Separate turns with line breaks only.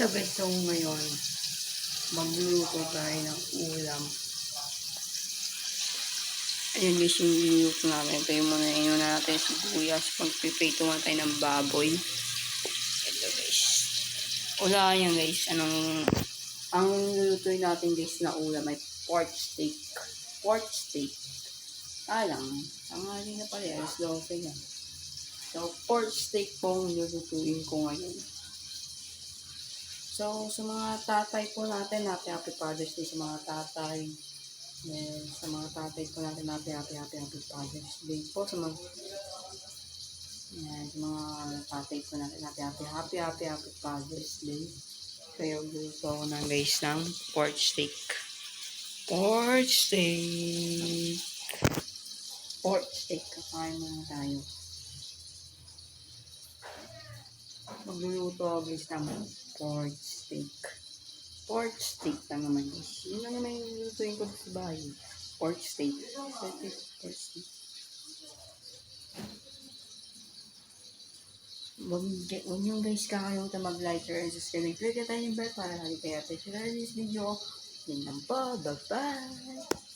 So guys, so ngayon, magluluto tayo ng ulam. Ayun guys, yung niluto namin. Ito yung muna yun natin sibuyas. Pag-prito nga tayo ng baboy. Ito guys. Ulaan yan guys. Ang nilutuin natin guys na ulam ay pork steak. Pork steak. Alam, ang hali na pala yan. Slow yan. So, pork steak po ang nilutuin ko ngayon. So, sa mga tatay po natin, happy Father's Day sa mga tatay. Then, sa mga tatay po natin, happy Father's Day po. Sa mga tatay po natin, happy Father's Day. Kaya gusto ko na guys ng pork steak. Pork steak. Pork steak. Kakain muna tayo. Magluluto ako guys ng pork steak. Pork steak lang naman guys. Yun lang naman yung lulutuin ko sa bahay. Pork steak. Pork steak. Huwag nyo guys kakalimutan mag-like, share, and subscribe. Click na tayo yung bell para lagi kayo update sa this video. Yun lang po. Bye-bye!